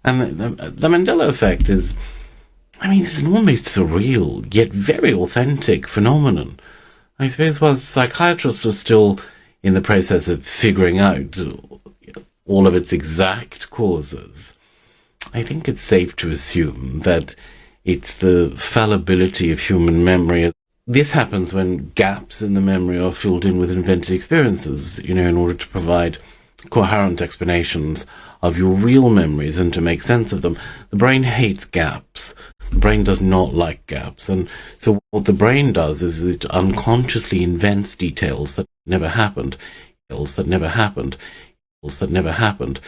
And the Mandela effect is, it's an almost surreal, yet very authentic phenomenon. I suppose while psychiatrists are still in the process of figuring out all of its exact causes, I think it's safe to assume that it's the fallibility of human memory. This happens when gaps in the memory are filled in with invented experiences, in order to provide coherent explanations of your real memories and to make sense of them. The brain hates gaps. The brain does not like gaps. And so what the brain does is it unconsciously invents details that never happened, details that never happened, details that never happened.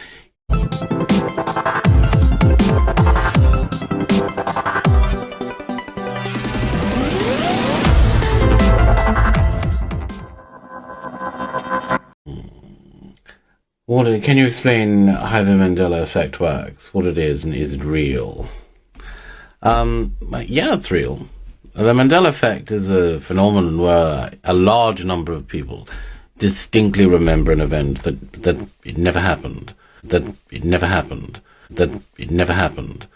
Can you explain how the Mandela effect works, what it is, and is it real? Yeah, it's real. The Mandela effect is a phenomenon where a large number of people distinctly remember an event that it never happened, that it never happened, that it never happened.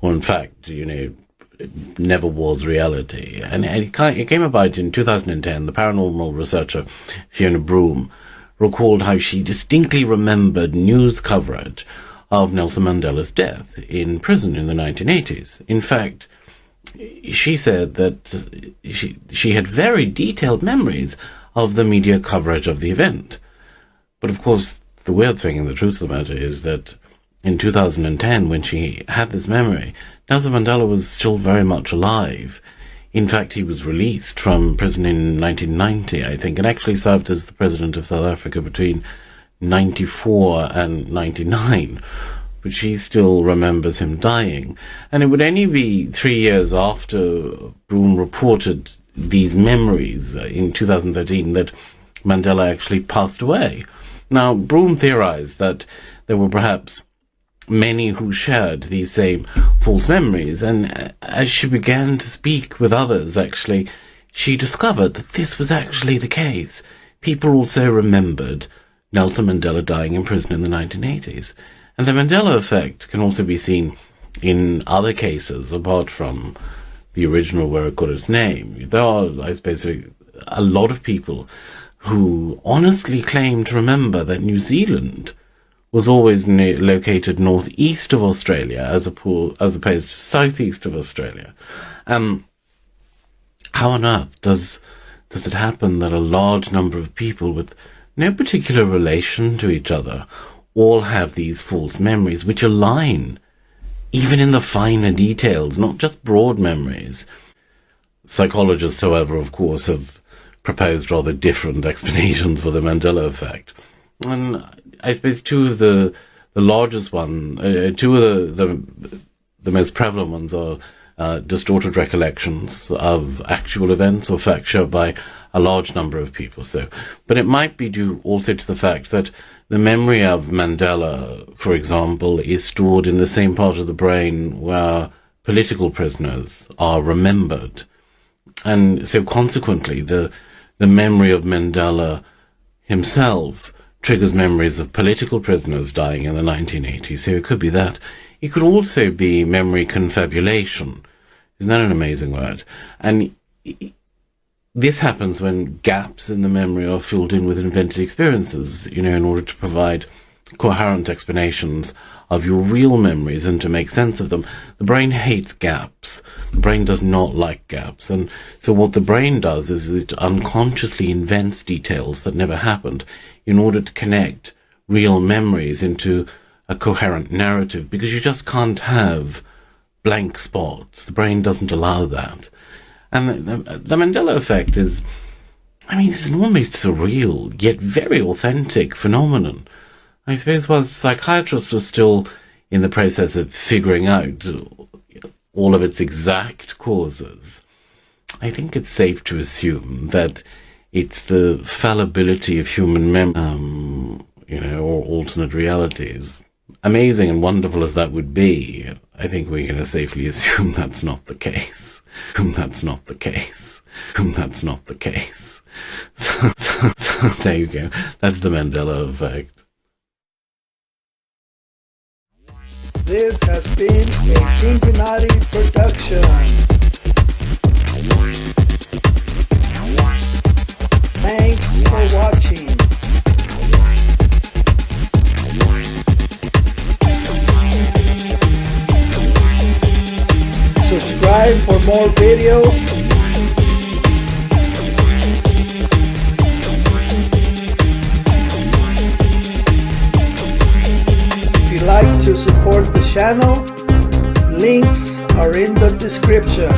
In fact, it never was reality. And it came about in 2010. The paranormal researcher Fiona Broom recalled how she distinctly remembered news coverage of Nelson Mandela's death in prison in the 1980s. In fact, she said that she had very detailed memories of the media coverage of the event. But of course, the weird thing and the truth of the matter is that in 2010, when she had this memory, Nelson Mandela was still very much alive. In fact, he was released from prison in 1990, I think, and actually served as the president of South Africa between 94 and 99. But she still remembers him dying. And it would only be 3 years after Broom reported these memories in 2013 that Mandela actually passed away. Now, Broom theorized that there were perhaps many who shared these same false memories, and as she began to speak with others, actually, she discovered that this was actually the case. People also remembered Nelson Mandela dying in prison in the 1980s. And the Mandela effect can also be seen in other cases, apart from the original where it got its name. There are, I suppose, a lot of people who honestly claim to remember that New Zealand was always located northeast of Australia as opposed to southeast of Australia. How on earth does it happen that a large number of people with no particular relation to each other all have these false memories which align even in the finer details, not just broad memories? Psychologists, however, of course, have proposed rather different explanations for the Mandela effect. And I suppose two of the largest one, two of the most prevalent ones are distorted recollections of actual events or facts shared by a large number of people. But it might be due also to the fact that the memory of Mandela, for example, is stored in the same part of the brain where political prisoners are remembered. And so consequently, the memory of Mandela himself triggers memories of political prisoners dying in the 1980s. So it could be that. It could also be memory confabulation. Isn't that an amazing word? And this happens when gaps in the memory are filled in with invented experiences, in order to provide coherent explanations of your real memories and to make sense of them. The brain hates gaps. The brain does not like gaps. And so what the brain does is it unconsciously invents details that never happened in order to connect real memories into a coherent narrative, because you just can't have blank spots. The brain doesn't allow that. And the Mandela effect is, it's an almost surreal, yet very authentic phenomenon. I suppose while psychiatrists are still in the process of figuring out all of its exact causes, I think it's safe to assume that it's the fallibility of human memory, or alternate realities. Amazing and wonderful as that would be, I think we're going to safely assume that's not the case. That's not the case. That's not the case. So there you go. That's the Mandela effect. This has been a Cincinnati production. Thanks for watching. Subscribe for more videos. If you'd like to support the channel, links are in the description.